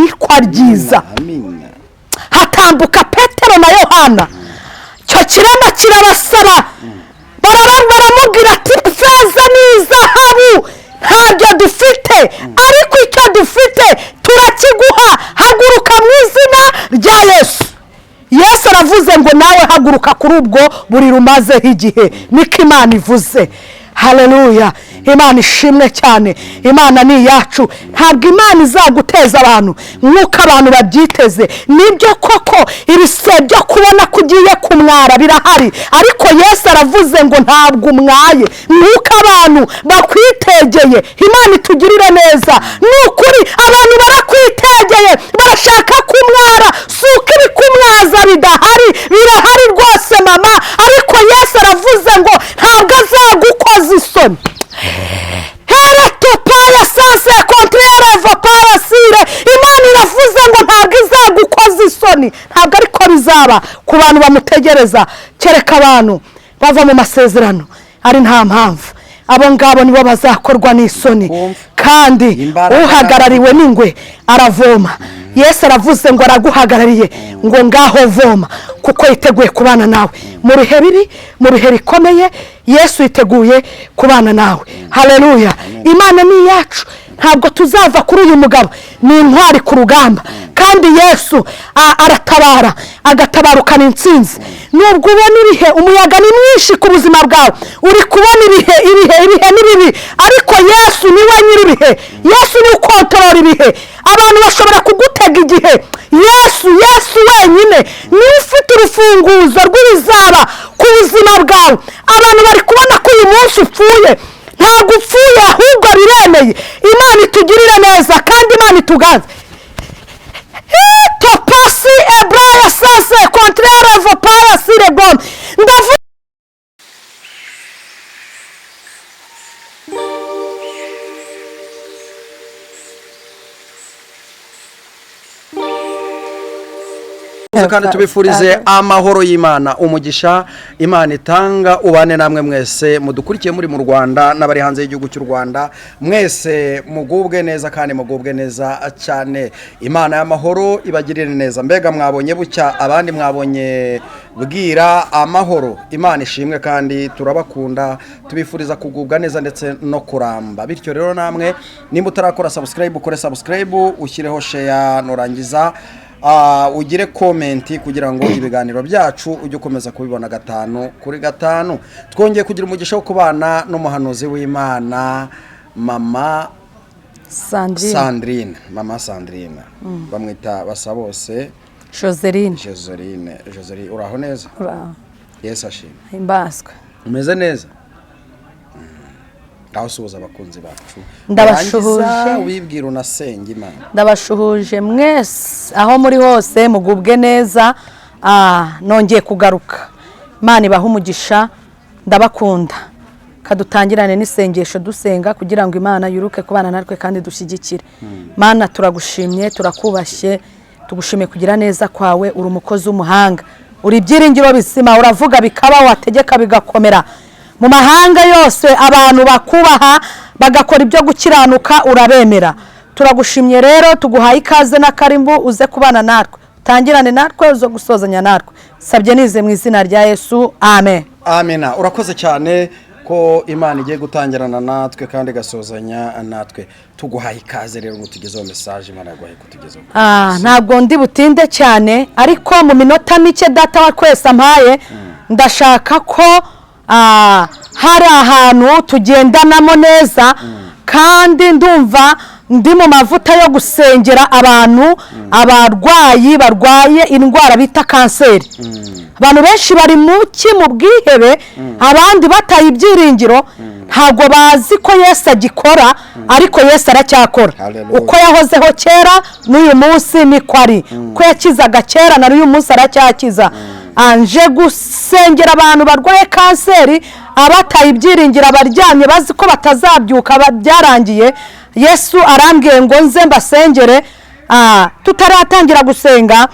ihirikwa ryiza. Hatambuka Petero na Yohana, cyo kirema kirabasaba, baramubwira ati feza n'izahabu ntabyo dufite, ariko icyo dufite turakiguha, haguruka mu izina rya Yesu. Yesu aravuze ngo nawe haguruka kuri ubwo buri rumazeho igihe, niko Imana ivuze. Haleluya. Imana ishimwe cyane. Imana ni yacu. Ntabwo Imana izaguteza abantu nk'uko abantu babyiteze. Nibyo koko ibise byo kubona kugiye kumwara birahari, ariko Yesu aravuze ngo ntabwo umwaye nk'uko abantu bakwitegeye. Imana itugirire neza. Nukuri abantu barakwitegeye, barashaka kumwara, suko ibikumwaza bidahari, birahari rwose mama, ariko Yesu aravuze ngo ntabwo azagukoza isoni. Imana iravuze ngo ntabwo izagukoza isoni, ntabwo ariko bizaba ku bantu bamutegereza. Kereka abantu bava mu masezerano ari nta mpamvu, abo ngabo nibo bazakorwa n'isoni, kandi uhagarariwe n'ingwe aravoma. Yesu aravuze ngo araguhagarariye ngo ngaho voma, kuko yiteguye kubana nawe mu bihe bibi, mu bihe bikomeye. Yesu yiteguye kubana nawe. Haleluya. Imana ni yacu. Ntabwo tuzava kuri uyu mugabo, ni intwari ku rugamba, kandi Yesu aratabara, agatabarukana intsinzi. Nubwo ubona ibihe, umuyaga ni mwinshi ku buzima bwawe, uri kubona ibihe ni bibi, ariko Yesu niwe nyiribihe. Yesu ni ukontorora ibihe. Abantu bashobora kugutega igihe, Yesu wenyine niwe ufite urufunguzo rw'ibizaba ku buzima bwawe. Abantu bari kubona ko uyu munsi upfuye, ntabwo upfuye, ahubwo biremeye. Imana itugirire neza, kandi Imana ituganze. Topasi ebraya sase contraire vopaya sirebon ndavuga kandi tubifurize amahoro y'Imana, umugisha Imana itanga ubane namwe mwese mudukurikiye muri mu Rwanda n'abari hanze y'igihugu cy'u Rwanda. Mwese mugubwe neza kandi mugubwe neza cyane. Imana y'amahoro ibagirire neza. Mbega mwabonye bucya, abandi mwabonye bwira amahoro. Imana ishimwe kandi turabakunda, tubifuriza kugubwa neza ndetse no kuramba. Bityo rero namwe nimba utarakora subscribe, ukore subscribe, ushyireho share, nurangiza ugire komenti kugira ngo ibiganiro byacu ujye ukomeza kubibona 5 kuri 5. Twongeye kugira umugisha wo kubana n'umuhanuzi w'Imana Mama Sandrine. Mama Sandrine bamwita Basabose Joseline. Uraho neza? Yesu ashimwe. Himbazwe. Umeze neza? Ndasuhuza abakunzi bacu. Ndabashuhuje. Wibwira unasenga Imana. Ndabashuhuje mwese aho muri hose, mugubwe neza. Nongeye kugaruka. Imana ibaha umugisha, ndabakunda. Kadutangirane n'isengesho dusenga kugira ngo Imana yuruke kubana natwe kandi dushyigikire. Mana turagushimye, turakubashye, tugushime kugira neza kwawe. Uri umukozi w'umuhanga, uri byiringiro bisima, uravuga bikaba, wategeka bigakomera. Mu mahanga yose abantu bakubaha bagakora ibyo gukiranuka urabemera. Turagushimye rero, tuguhaye ikaze na karimbu, uze kubana natwe, tangirane natwe, uzo gusozanya natwe. Sabye nize mu izina rya Yesu, amen. Amena. Urakoze cyane ko Imana igiye gutangirana natwe kandi gasozanya natwe. Tuguhaye ikaze rero ngo tugezeho message Imana yaguhaye kutugezeho. Ntabwo ndi butinde cyane, ariko mu minota mike data wa kwesa mpaye, ndashaka ko hari ahantu tugendanamo neza, kandi ndumva ndi mu mavuta yo gusengera abantu abarwayi barwaye indwara bita kanseri. Abantu benshi bari mu bwihebe, abandi bataye ibyiringiro, ntabwo bazi ko Yesu agikora, ariko Yesu aracyakora. Uko yahozeho kera n'uyu munsi niko ari, uko yakizaga kera na n'uyu munsi aracyakiza. Anje gusengera abantu barwaye kanseri, abataye ibyiringiro, abaryamye bazi ko batazabyuka byarangiye. Yesu arambwiye ngo nze mbasengere. Tutaratangira gusenga,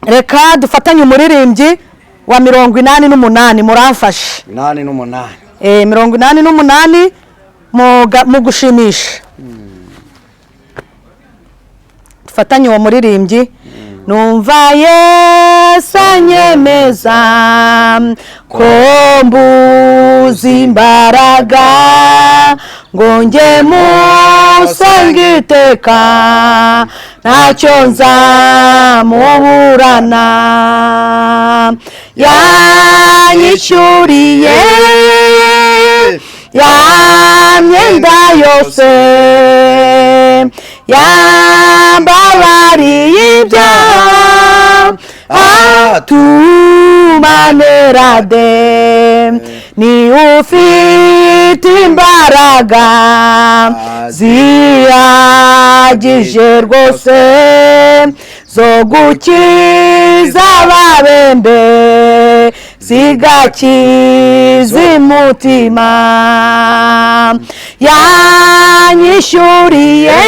reka dufatanye umuririmbyi wa 88 muramfashe. 88. 88 mu gushimisha. dufatanye uwo muririmbyi. Numva Yesu anyemeza ko mbuze imbaraga ngo njye musanga iteka ntacyo nzamuburana, yanyishyuriye ya myenda yose, yambabariye ibyaha atumanera de, ni ufite imbaraga zihagije rwose zo gukiza ababembe zigakiza umutima, yanyishyuriye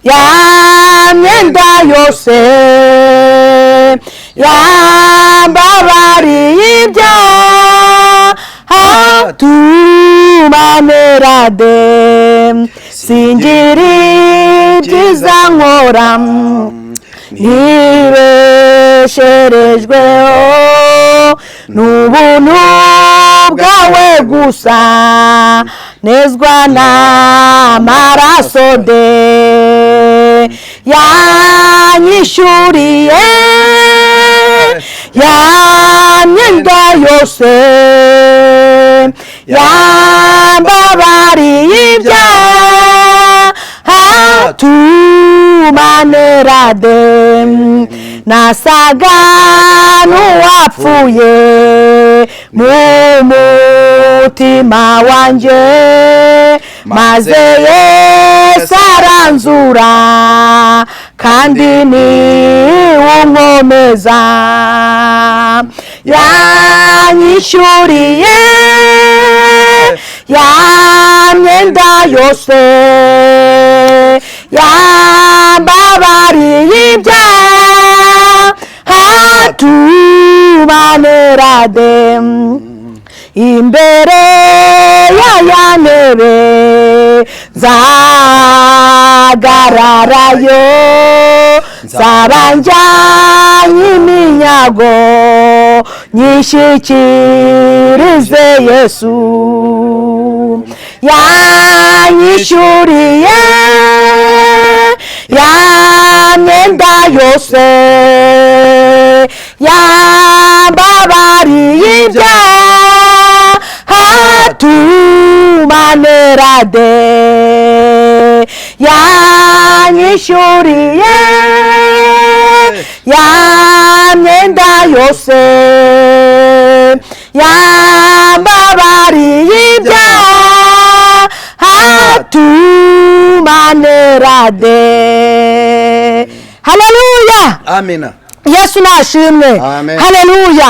ya myenda yose, yambabariye ibyaha atumanera de, singira ibyiza nkora ntibesherejweho n'ubuntu bwawe gusa, nezwa n'amaraso de, yanyishyuriye ya myenda yose, yambabariye ibyaha atumanera de, nasaga n'uwapfuye mu mutima wanjye, maze Yesu aranzura kandi ni unkomeza, yanyishyuriye ya myenda yose, yambabariye ibyaha atumanera de, imbere ya ntebe nzahagararayo, nzaba njyanye iminyago nyishyikirize Yesu, yanyishyuriye ya myenda yose, yambabariye ibyaha atumanera de, yanyishyuriye ya myenda yose, yambabariye ibyaha atumanera de. Haleluya, amina. Yesu nashimwe. Haleluya.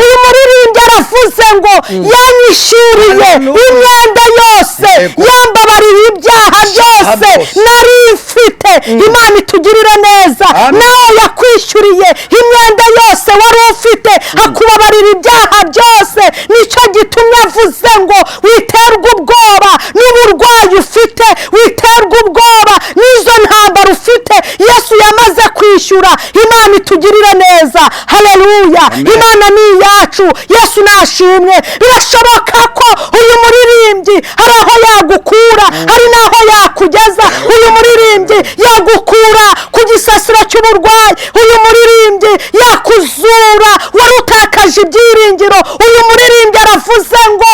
Uyu muririmbyi aravuze ngo yanyishyuriye imyenda yose, yambabariye ibyaha byose nari mfite. Imana itugirire neza, nawe yakwishyuriye imyenda yose wari ufite, akubabarira ibyaha byose. Nicyo gitumye avuze ngo witerwe ubwoba n'uburwayi ufite, witerwe ubwoba n'izo ntambara ufite, Yesu yamaze kwishyura. Imana itugirire neza. Haleluya. Imana ni iyacu. Yesu nashimwe. Birashoboka ko uyu muririmbyi hari aho yagukura, hari n'aho yakugeza. Uyu muririmbyi yagukura ku gisasiro cy'uburwayi, uyu muririmbyi yakuzura wari utakaje ibyiringiro. Uyu muririmbyi aravuze ngo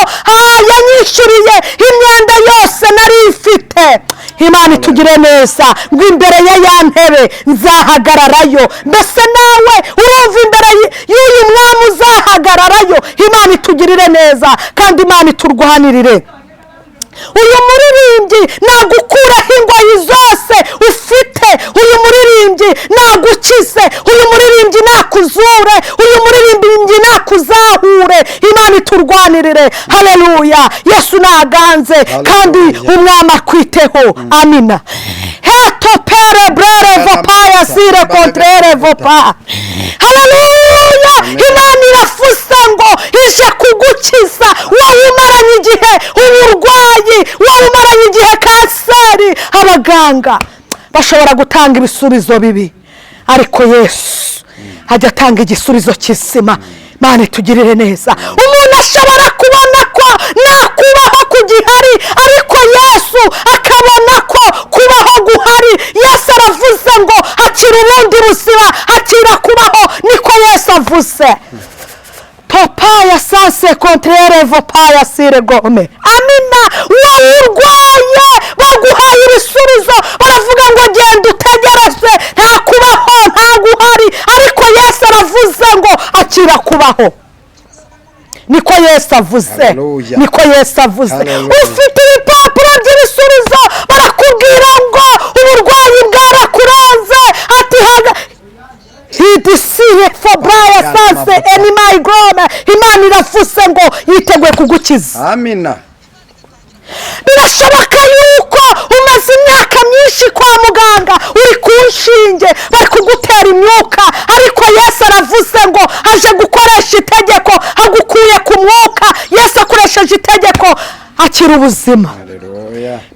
yanyishyuriye imyenda yose nari ifite. Imana itugire neza, ngo imbere ye ya ntebe nzahagararayo. Mbese nawe urumva imbere y'uyu mwami uzahagararayo? Imana itugirire neza kandi Imana iturwanirire. Uyu muririmbyi nagukuraho ingoyi zose ufite, uyu muririmbyi nagukize, uyu muririmbyi nakuzure, uyu muririmbyi nakuzahure. Imana iturwanirire. Haleluya. Yesu naganze kandi umwami akwiteho. Amina. Heto pere brere vopaya sire kontrere vopa. Haleluya. Imana irafusa ngo ije kugukiza wowe umaranye igihe uburwayi, wowe umaranye igihe kanseri. Abaganga bashobora gutanga ibisubizo bibi, ariko Yesu ajya atanga igisubizo cy'isima. Imana itugirire neza. Umuntu ashobora kubona ko nta kubaho kugihari, ariko Yesu akabona ko kubaho guhari. Yesu aravuze ngo akira ubundi buzima, akira kubaho, niko Yesu avuze. Topaya sanse kontrere vopaya sire gome. Amina. Wowe urwaye baguhaye ibisubizo, baravuga ngo genda utegereze, nta kubaho, nta guhari, ariko Yesu aravuze ngo akira kubaho. Niko Yesu avuze. Niko Yesu avuze. Ufite ibipapuro by'ibisubizo, barakubwira ngo uburwayi bwarakurenze, ati hidisiye fobraya sanse enima igrome. Imana iravuze ngo yiteguye kugukiza. Amina. Birashoboka yuko umaze imyaka myinshi kwa muganga, uri ku nshinge, bari kugutera imyuka, ariko Yesu aravuze ngo aje gukoresha itegeko, agukuye ku mwuka. Yesu akoresheje itegeko, akira ubuzima.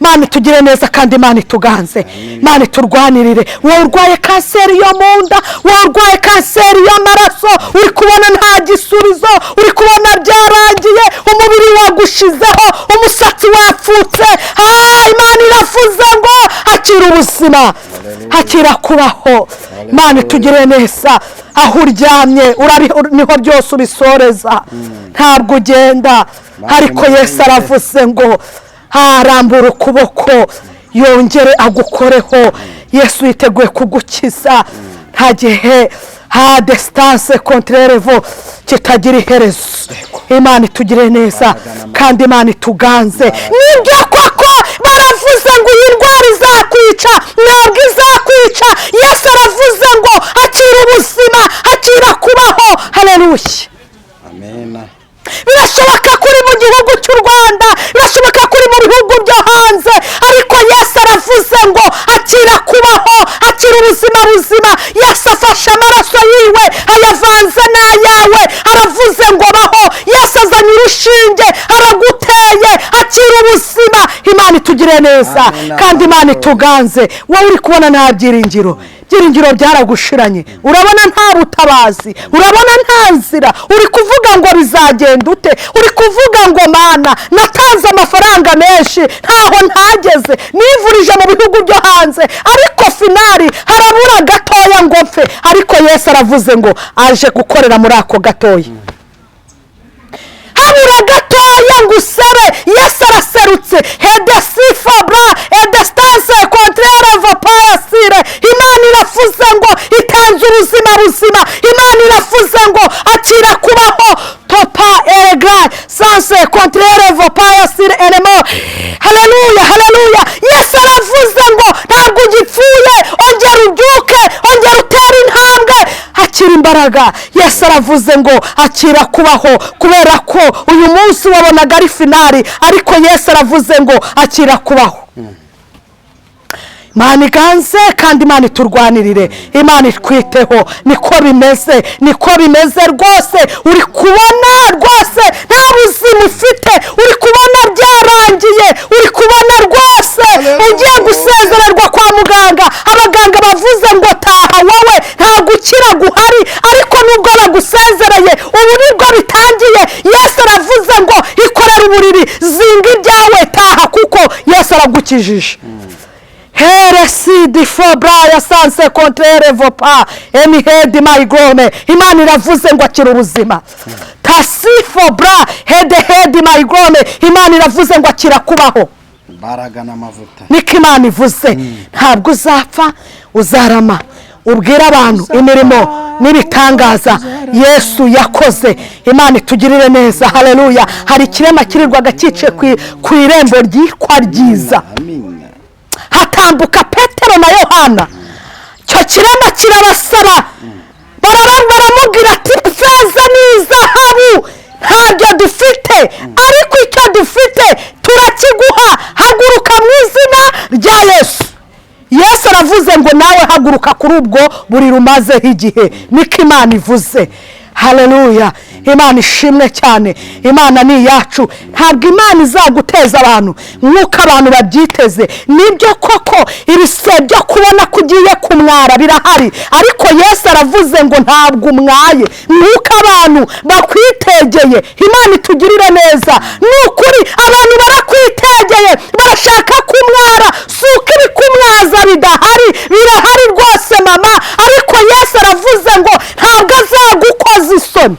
Imana itugire neza kandi Imana ituganze. Imana iturwanirire. Wowe urwaye kanseri yo mu nda, wowe urwaye kanseri y'amaraso, uri kubona nta gisubizo, uri kubona byarangiye, umubiri wagushizeho, umusatsi wapfutse, Imana iravuze ngo akira ubuzima, akira kubaho. Imana itugire neza. Aho uryamye niho byose ubisoreza, ntabwo ugenda, ariko Yesu aravuze ngo arambura ukuboko yongere agukoreho. Yesu yiteguye kugukiza. Nta gihe distance contraire vo kitagira iherezo. Imana itugire neza kandi Imana ituganze. Nibyo koko baravuze ngo iyi ndwara izakwica, ntabwo izakwica. Yesu aravuze ngo akira ubuzima, akira kubaho. Haleluya. Amen. Birashoboka kuri mu gihugu cy'u Rwanda, birashoboka kuri mu bihugu byo hanze, ariko Yesu aravuze ngo akira kubaho, akira ubuzima buzima. Yesu afashe amaraso yiwe ayavanze n'ayawe, aravuze ngo baho. Yesu azanye urushinge araguteye, akira ubuzima. Imana itugire neza kandi Imana ituganze. Wowe uri kubona nta byiringiro, ibyiringiro byaragushiranye, urabona nta butabazi, urabona nta nzira, uri kuvuga ngo bizagenda ute, uri kuvuga ngo Mana natanze amafaranga menshi ntaho ntageze, nivurije mu bihugu byo hanze, ariko finali harabura gatoya ngo mpfe. Ariko Yesu aravuze ngo aje gukorera muri ako gatoya, habura gatoya ngo usabe. Yesu araserutse. hedesifabra edestance contraire vopaya sire. Imana iravuze ngo itanze ubuzima buzima. Imana iravuze ngo akira kubaho. Topa eregra sanse contraire vopaya sire enemo. Haleluya, haleluya. Yesu aravuze ngo ntabwo ugipfuye, ongera ubyuke, ongera utere intambwe, akira imbaraga. Yesu aravuze ngo akira kubaho, kubera ko uyu munsi wabonaga ari finali, ariko Yesu aravuze ngo akira kubaho. Imana iganze kandi Imana iturwanirire. Imana itwiteho. Niko bimeze, niko bimeze rwose. Uri kubona rwose nta buzima ufite, uri kubona byarangiye, uri kubona rwose ugiye gusezererwa kwa muganga, abaganga bavuze ngo taha, wowe nta gukira guhari, ariko nubwo bagusezereye ubu nibwo bitangiye. Yesu aravuze ngo ikorera uburiri, zinga ibyawe, taha, kuko Yesu aragukijije. Heresidi fobraya sanse contraire vopa emihedi mayigrome. Imana iravuze ngo akira ubuzima. Tasi fobra hedi mayigrome. Imana iravuze ngo akira kubaho. Imbaraga n'amavuta. Niko Imana ivuze. Ntabwo uzapfa, uzarama. Ubwira abantu imirimo n'ibitangaza Yesu yakoze. Imana itugirire neza. Haleluya. Hari ikirema kirirwaga cyice ku irembo ryitwa Ryiza. Hatambuka Petero na Yohana. Cyo kirema kirabasaba, baramubwira ati feza n'izahabu ntabyo dufite, ariko icyo dufite turakiguha, haguruka mu izina rya Yesu. Yesu aravuze ngo nawe haguruka kuri ubwo buri rumazeho igihe. Niko Imana ivuze. Haleluya. Imana ishimwe cyane. Imana ni iyacu, ntabwo Imana izaguteza abantu nk'uko abantu babyiteze. Nibyo koko ibise byo kubona ko ugiye kumwara birahari, ariko Yesu aravuze ngo ntabwo umwaye nk'uko abantu bakwitegeye. Imana itugirire neza. Ni ukuri abantu barakwitegeye barashaka kumwara, si uko ibikumwaza bidahari, birahari rwose mama, ariko Yesu aravuze ngo ntabwo azagukoza isoni.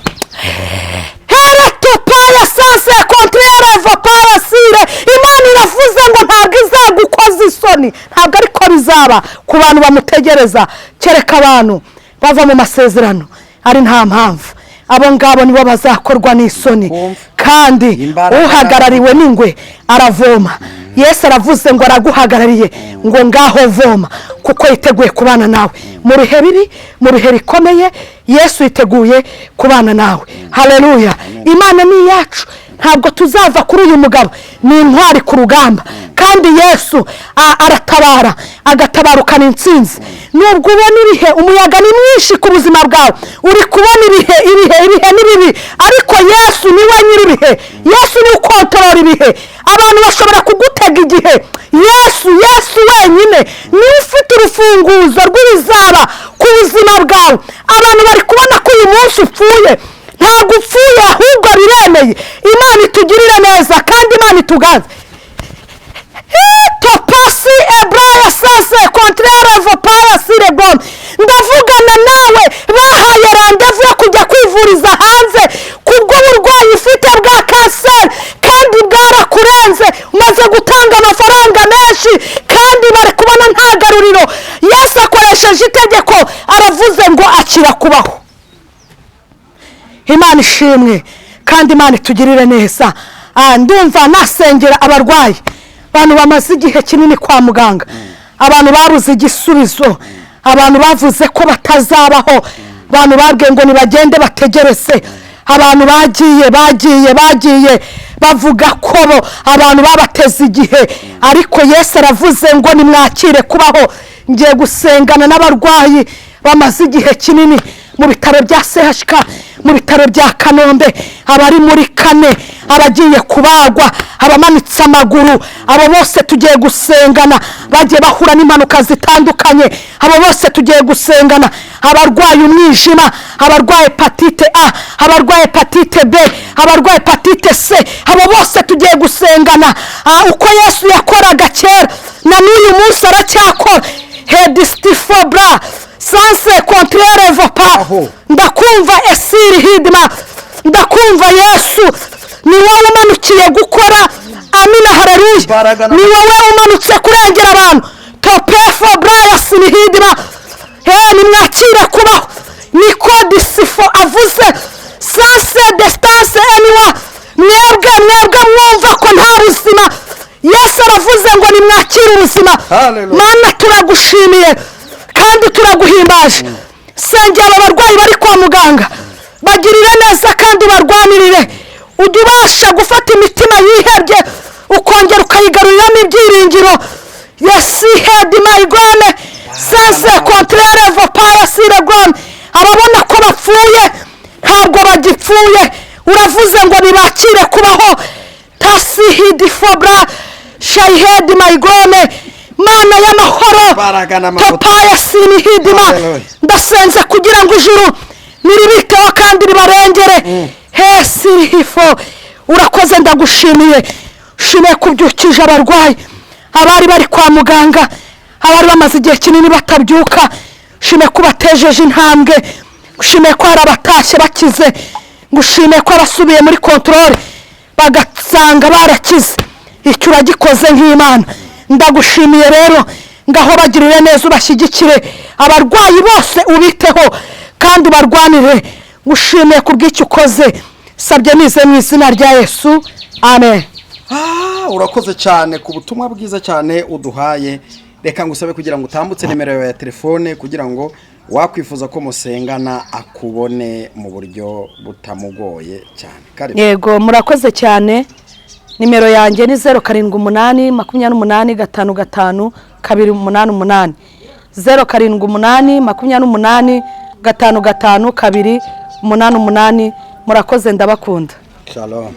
Imana iravuze ngo ntabwo izagukoza isoni, ntabwo ariko bizaba ku bantu bamutegereza, kereka abantu bava mu masezerano ari nta mpamvu. Abo ngabo nibo bazakorwa n'isoni, kandi uhagarariwe n'ingwe aravoma. Yesu aravuze ngo araguhagarariye ngo ngaho voma, kuko yiteguye kubana nawe mu bihe bibi, mu bihe bikomeye. Yesu yiteguye kubana nawe. Haleluya. Imana ni iyacu, ntabwo tuzava kuri uyu mugabo, ni intwari ku rugamba, kandi Yesu aratabara agatabarukana intsinzi. Nubwo ubona ibihe, umuyaga ni mwinshi ku buzima bwawe, uri kubona ibihe ni bibi, ariko Yesu niwe nyir'ibihe. Yesu ni ukontorora ibihe. Abantu bashobora kugutega igihe, Yesu wenyine niwe ufite urufunguzo rw'ibizaba ku buzima bwawe. Abantu bari kubona ko uyu munsi upfuye, ntabwo upfuye, ahubwo biremeye. Imana itugirire neza kandi Imana ituganze. Topasi ebraya sase kontrere vopaya sirebon. Ndavugana nawe bahaye randevu yo kujya kwivuriza hanze kubw'uburwayi ufite bwa kanseri, kandi bwarakurenze, umaze gutanga amafaranga menshi, kandi bari kubona nta garuriro. Yesu akoresheje itegeko, aravuze ngo akira kubaho. Imana ishimwe kandi Imana itugirire neza. Ndumva nasengera abarwayi, abantu bamaze igihe kinini kwa muganga, abantu babuze igisubizo, abantu bavuze ko batazabaho, abantu babwiye ngo nibagende bategereze, abantu bagiye bavuga ko abantu babateze igihe, ariko Yesu aravuze ngo nimwakire kubaho. Ngiye gusengana n'abarwayi bamaze igihe kinini mu bitaro bya CHK, mu bitaro bya Kanombe, abari muri kane, abagiye kubagwa, abamanitse amaguru, abo bose tugiye gusengana. Bagiye bahura n'impanuka zitandukanye, abo bose tugiye gusengana. Abarwaye umwijima, abarwaye hepatite A, abarwaye hepatite B, abarwaye hepatite C, abo bose tugiye gusengana. Uko Yesu yakoraga kera na n'uyu munsi aracyakora. Hedistifobra sanse kontrere vopa. Ndakumva esiri hidima, ndakumva Yesu ni wowe umanukiye gukora. Amina, haleluya. Ni wowe umanutse kurengera abantu. Topefo braya sinihidima. Nimwakire kubaho, niko disifo avuze. Sanse distance anywa, mwebwe mwumva ko nta buzima, Yesu aravuze ngo nimwakire ubuzima. Mana turagushimiye kandi turaguhimbaje. Sengera abarwayi bari kwa muganga, bagirire neza kandi barwanirire. Ujye ubasha gufata imitima yihebye ukongera ukayigaruriramo ibyiringiro. Yesi hedi mayigone sanse kontrere vopaya siregone. Ababona ko bapfuye ntabwo bagipfuye, uravuze ngo nibakire kubaho. Tasihidi fobra shayihedi mayigone. Mana y'amahoro, topaya sinihidima, ndasenze kugira ngo ijuru niribiteho kandi ribarengere. Sirihifo, urakoze, ndagushimiye. Shimiye kubyukije abarwayi, abari bari kwa muganga, abari bamaze igihe kinini batabyuka. Shimiye kubatejeje intambwe, gushimiye ko hari abatashye bakize, gushimiye ko abasubiye muri controle bagasanga barakize. Icyo uragikoze nk'Imana. Ndagushimiye rero, ngaho bagirire neza, ubashyigikire abarwayi bose, ubiteho kandi barwanire. Gushimiye kubw'icyo ukoze, sabye nize mu izina rya Yesu, amen. Urakoze cyane ku butumwa bwiza cyane uduhaye. Reka ngusabe kugira ngo utambutse nimero yawe ya telefone kugira ngo wakwifuza ko musengana akubone mu buryo butamugoye cyane. Yego, murakoze cyane. Nimero yanjye ni 078 28 55 288, 078 28 55 288. murakoze ndabakunda. Shalom.